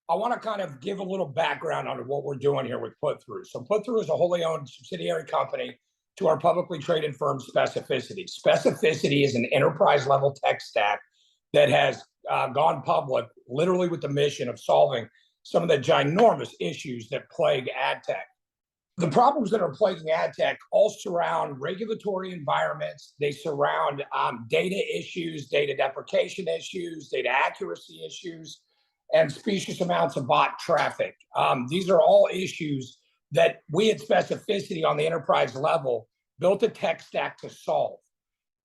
I want to kind of give a little background on what we're doing here with Put-Thru. So Put-Thru is a wholly owned subsidiary company to our publicly traded firm, Specificity. Specificity is an enterprise level tech stack that has gone public literally with the mission of solving some of the ginormous issues that plague ad tech. The problems that are plaguing ad tech all surround regulatory environments. They surround data issues, data deprecation issues, data accuracy issues, and specious amounts of bot traffic. These are all issues that we at Specificity on the enterprise level built a tech stack to solve.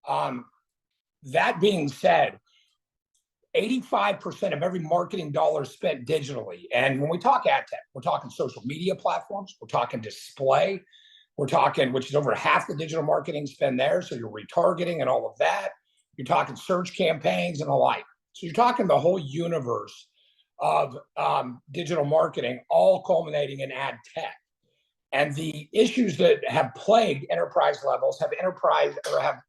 That being said, 85% of every marketing dollar spent digitally. And when we talk ad tech, we're talking social media platforms, we're talking display, we're talking, which is over half the digital marketing spend there. So you're retargeting and all of that. You're talking search campaigns and the like. So you're talking the whole universe of digital marketing, all culminating in ad tech. And the issues that have plagued enterprise levels have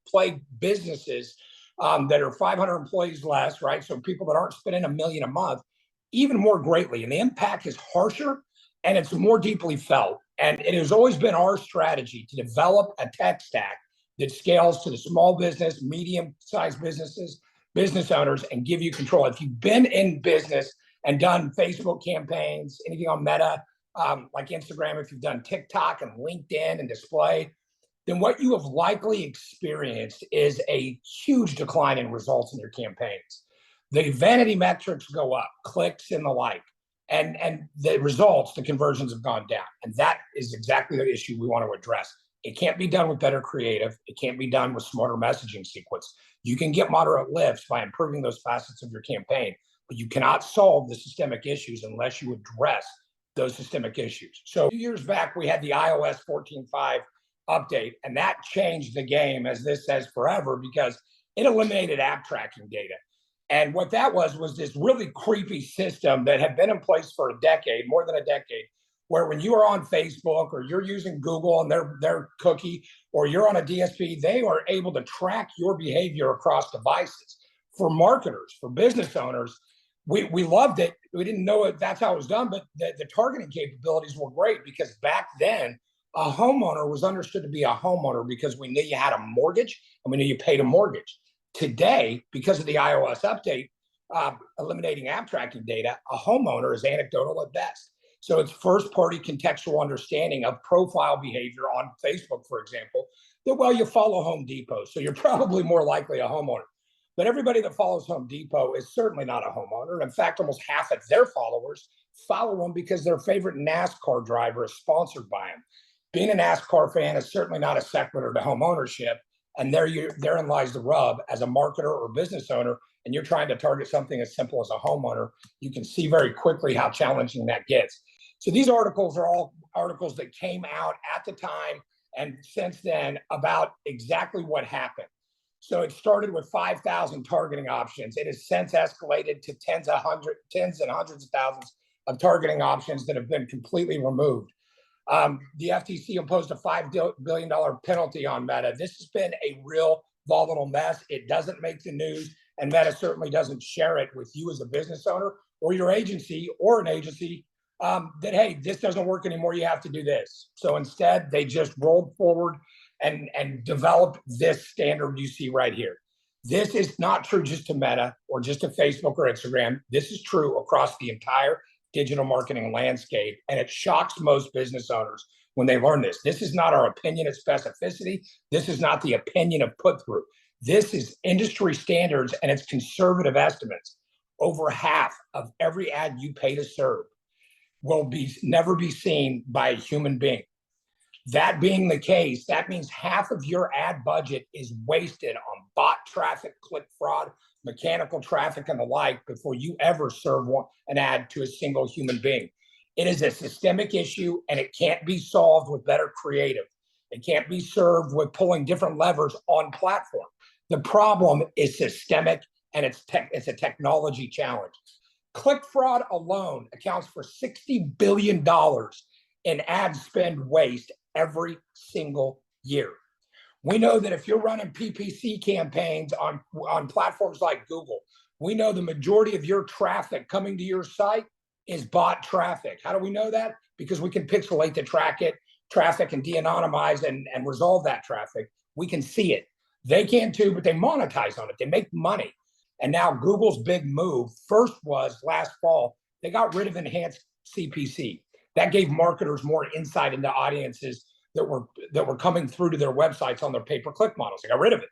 plagued businesses that are 500 employees less, right? So people that aren't spending $1 million a month, even more greatly. And the impact is harsher and it's more deeply felt. And it has always been our strategy to develop a tech stack that scales to the small business, medium-sized businesses, business owners, and give you control. If you've been in business and done Facebook campaigns, anything on Meta, like Instagram, if you've done TikTok and LinkedIn and display, then what you have likely experienced is a huge decline in results in your campaigns. The vanity metrics go up, clicks and the like, and the results, the conversions have gone down. And that is exactly the issue we want to address. It can't be done with better creative. It can't be done with smarter messaging sequence. You can get moderate lifts by improving those facets of your campaign, but you cannot solve the systemic issues unless you address those systemic issues. So a few years back, we had the iOS 14.5 update, and that changed the game, as this says forever, because it eliminated app tracking data. And what that was this really creepy system that had been in place for a decade, more than a decade, where when you are on Facebook or you're using Google and their cookie, or you're on a DSP, they are able to track your behavior across devices. For marketers, for business owners, we loved it. We didn't know that's how it was done, but the targeting capabilities were great, because back then, a homeowner was understood to be a homeowner because we knew you had a mortgage and we knew you paid a mortgage. Today, because of the iOS update, eliminating app tracking data, a homeowner is anecdotal at best. So it's first-party contextual understanding of profile behavior on Facebook, for example, that, well, you follow Home Depot, so you're probably more likely a homeowner. But everybody that follows Home Depot is certainly not a homeowner. In fact, almost half of their followers follow them because their favorite NASCAR driver is sponsored by them. Being a NASCAR fan is certainly not a sequitur to home ownership. And therein lies the rub. As a marketer or business owner, and you're trying to target something as simple as a homeowner, you can see very quickly how challenging that gets. So these articles are all articles that came out at the time and since then about exactly what happened. So it started with 5,000 targeting options. It has since escalated to tens and hundreds of thousands of targeting options that have been completely removed. The FTC imposed a $5 billion penalty on Meta. This has been a real volatile mess. It doesn't make the news, and Meta certainly doesn't share it with you as a business owner or your agency or an agency that, hey, this doesn't work anymore, you have to do this. So instead, they just rolled forward and developed this standard you see right here. This is not true just to Meta or just to Facebook or Instagram. This is true across the entire digital marketing landscape, and it shocks most business owners when they learn this. This is not our opinion at Specificity. This is not the opinion of Put-Thru. This is industry standards, and it's conservative estimates. Over half of every ad you pay to serve will never be seen by a human being. That being the case, that means half of your ad budget is wasted on bot traffic, click fraud, mechanical traffic, and the like before you ever serve an ad to a single human being. It is a systemic issue, and it can't be solved with better creative. It can't be served with pulling different levers on platform. The problem is systemic, and it's a technology challenge. Click fraud alone accounts for $60 billion in ad spend waste every single year. We know that if you're running PPC campaigns on platforms like Google, we know the majority of your traffic coming to your site is bot traffic. How do we know that? Because we can pixelate the traffic and de-anonymize and resolve that traffic. We can see it. They can too, but they monetize on it. They make money. And now Google's big move first was last fall, they got rid of enhanced CPC. That gave marketers more insight into audiences that were coming through to their websites on their pay-per-click models. They got rid of it.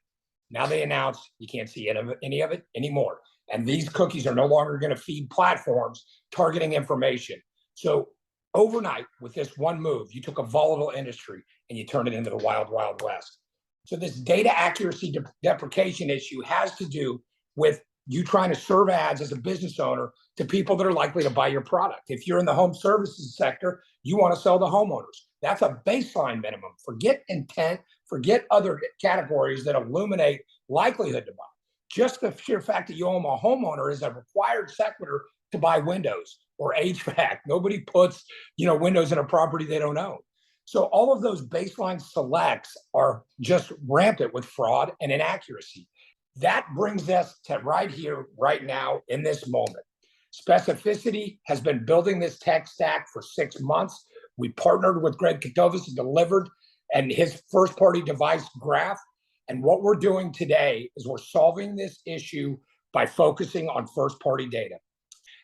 Now they announced you can't see any of it anymore. And these cookies are no longer going to feed platforms targeting information. So overnight, with this one move, you took a volatile industry and you turned it into the wild, wild west. So this data accuracy deprecation issue has to do with you trying to serve ads as a business owner to people that are likely to buy your product. If you're in the home services sector, you want to sell to homeowners. That's a baseline minimum. Forget intent, forget other categories that illuminate likelihood to buy. Just the sheer fact that you own a homeowner is a required sequitur to buy windows or HVAC. Nobody puts, windows in a property they don't own. So all of those baseline selects are just rampant with fraud and inaccuracy. That brings us to right here, right now, in this moment. Specificity has been building this tech stack for 6 months. We partnered with Greg Katovas and delivered and his first-party device graph. And what we're doing today is we're solving this issue by focusing on first-party data.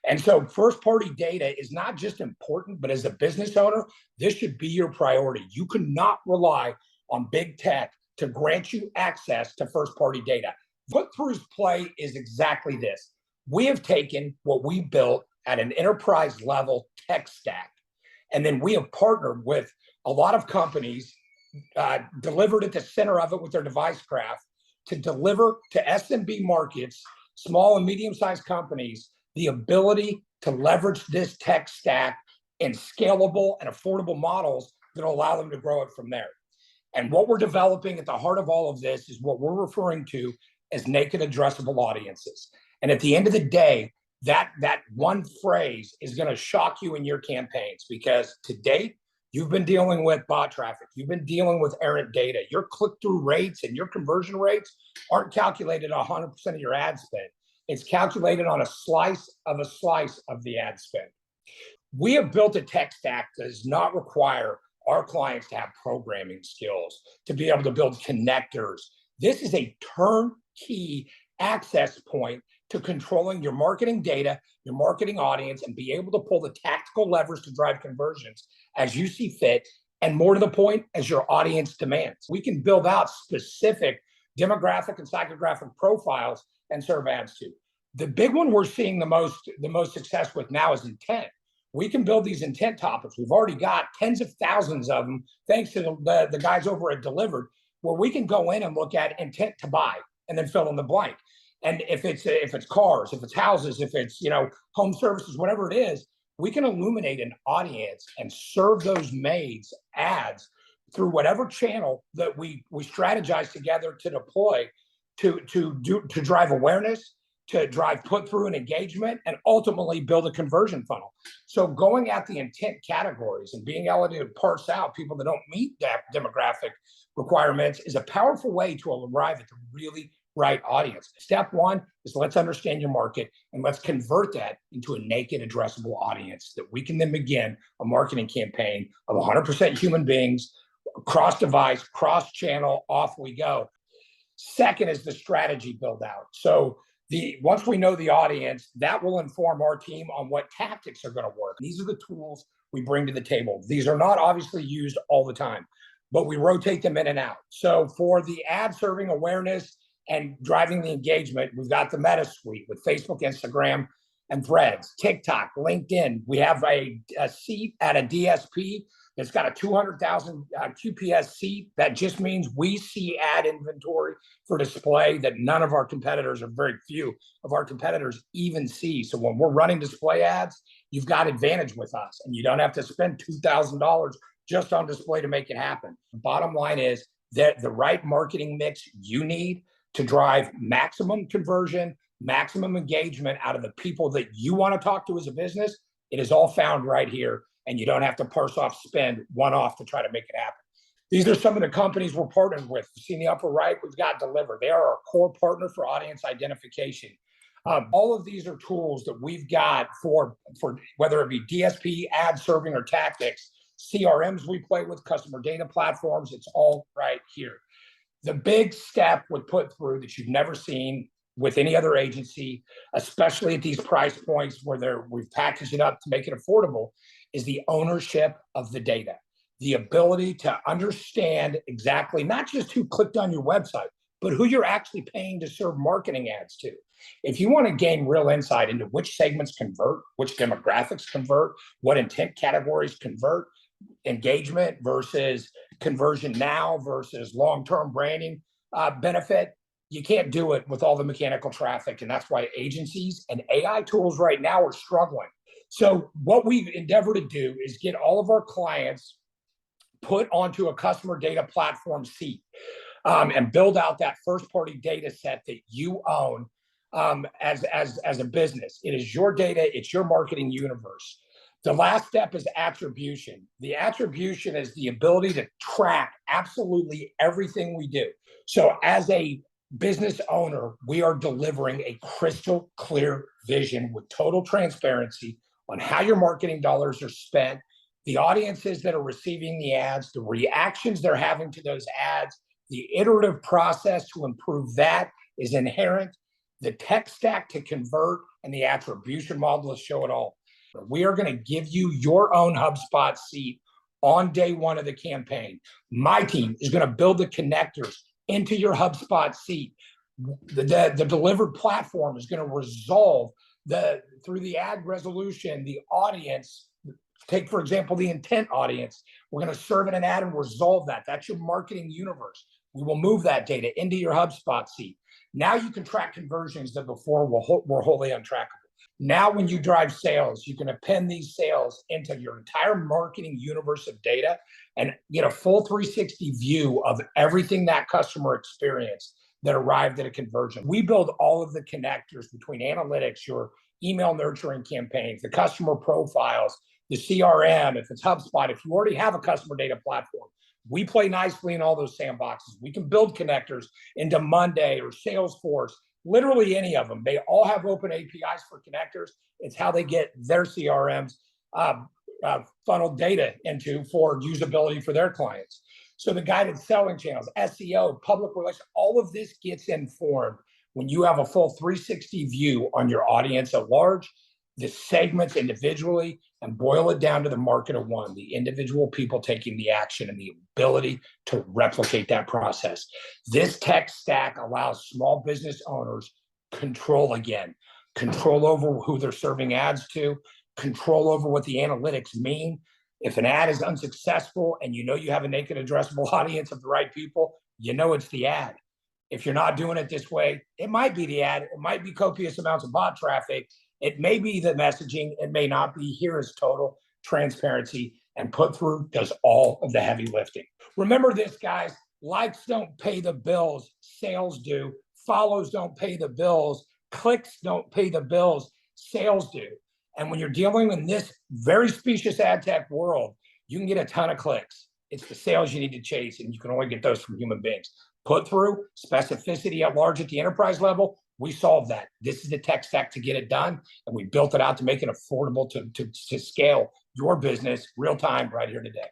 And so first-party data is not just important, but as a business owner, this should be your priority. You cannot rely on big tech to grant you access to first-party data. Put-Thru's play is exactly this. We have taken what we built at an enterprise level tech stack, and then we have partnered with a lot of companies, delivered at the center of it with their device graph to deliver to SMB markets, small and medium-sized companies, the ability to leverage this tech stack in scalable and affordable models that will allow them to grow it from there. And what we're developing at the heart of all of this is what we're referring to as naked addressable audiences. And at the end of the day, that one phrase is going to shock you in your campaigns, because to date, you've been dealing with bot traffic. You've been dealing with errant data. Your click-through rates and your conversion rates aren't calculated 100% of your ad spend. It's calculated on a slice of the ad spend. We have built a tech stack that does not require our clients to have programming skills, to be able to build connectors. This is a turnkey access point to controlling your marketing data, your marketing audience, and be able to pull the tactical levers to drive conversions as you see fit, and more to the point, as your audience demands. We can build out specific demographic and psychographic profiles and serve ads to. The big one we're seeing the most success with now is intent. We can build these intent topics. We've already got tens of thousands of them, thanks to the guys over at Delivered, where we can go in and look at intent to buy and then fill in the blank. And if it's cars, if it's houses, if it's home services, whatever it is, we can illuminate an audience and serve those maids ads through whatever channel that we strategize together to deploy to drive awareness, to drive put-through and engagement, and ultimately build a conversion funnel. So going at the intent categories and being able to parse out people that don't meet that demographic requirements is a powerful way to arrive at the really right audience. Step one is let's understand your market and let's convert that into a naked addressable audience that we can then begin a marketing campaign of 100% human beings, cross-device, cross-channel, off we go. Second is the strategy build out. So once we know the audience, that will inform our team on what tactics are going to work. These are the tools we bring to the table. These are not obviously used all the time, but we rotate them in and out. So for the ad serving awareness and driving the engagement, we've got the Meta Suite with Facebook, Instagram, and Threads, TikTok, LinkedIn. We have a seat at a DSP that's got a 200,000 QPS seat. That just means we see ad inventory for display that none of our competitors, or very few of our competitors, even see. So when we're running display ads, you've got advantage with us, and you don't have to spend $2,000 just on display to make it happen. The bottom line is that the right marketing mix you need to drive maximum conversion, maximum engagement out of the people that you want to talk to as a business, it is all found right here. And you don't have to parse off spend one-off to try to make it happen. These are some of the companies we're partnered with. You see in the upper right, we've got Deliver. They are our core partner for audience identification. All of these are tools that we've got for whether it be DSP, ad serving, or tactics, CRMs we play with, customer data platforms. It's all right here. The big step with Put-Thru that you've never seen with any other agency, especially at these price points where we've packaged it up to make it affordable, is the ownership of the data. The ability to understand exactly not just who clicked on your website, but who you're actually paying to serve marketing ads to. If you want to gain real insight into which segments convert, which demographics convert, what intent categories convert, engagement versus conversion now versus long-term branding benefit, you can't do it with all the mechanical traffic. And that's why agencies and AI tools right now are struggling. So what we've endeavored to do is get all of our clients put onto a customer data platform seat and build out that first-party data set that you own as a business. It is your data. It's your marketing universe. The last step is attribution. The attribution is the ability to track absolutely everything we do. So as a business owner, we are delivering a crystal clear vision with total transparency on how your marketing dollars are spent, the audiences that are receiving the ads, the reactions they're having to those ads, the iterative process to improve that is inherent, the tech stack to convert, and the attribution model to show it all. We are going to give you your own HubSpot seat on day one of the campaign. My team is going to build the connectors into your HubSpot seat. The delivered platform is going to resolve through the ad resolution, the audience. Take, for example, the intent audience. We're going to serve in an ad and resolve that. That's your marketing universe. We will move that data into your HubSpot seat. Now you can track conversions that before were wholly untrackable. Now, when you drive sales, you can append these sales into your entire marketing universe of data and get a full 360 view of everything that customer experienced that arrived at a conversion. We build all of the connectors between analytics, your email nurturing campaigns, the customer profiles, the CRM, if it's HubSpot, if you already have a customer data platform. We play nicely in all those sandboxes. We can build connectors into Monday or Salesforce, literally any of them. They all have open APIs for connectors. It's how they get their CRMs funneled data into for usability for their clients. So the guided selling channels, SEO, public relations, all of this gets informed when you have a full 360 view on your audience at large, the segments individually, and boil it down to the market of one, the individual people taking the action and the ability to replicate that process. This tech stack allows small business owners control again, control over who they're serving ads to, control over what the analytics mean. If an ad is unsuccessful and you know you have a naked addressable audience of the right people, you know it's the ad. If you're not doing it this way, it might be the ad, it might be copious amounts of bot traffic, it may be the messaging, it may not be. Here is total transparency, and Put-Thru does all of the heavy lifting. Remember this, guys, likes don't pay the bills, sales do. Follows don't pay the bills, clicks don't pay the bills, sales do. And when you're dealing in this very specious ad tech world, you can get a ton of clicks. It's the sales you need to chase, and you can only get those from human beings. Put-Thru, specificity at large at the enterprise level, we solved that. This is the tech stack to get it done, and we built it out to make it affordable to scale your business real time right here today.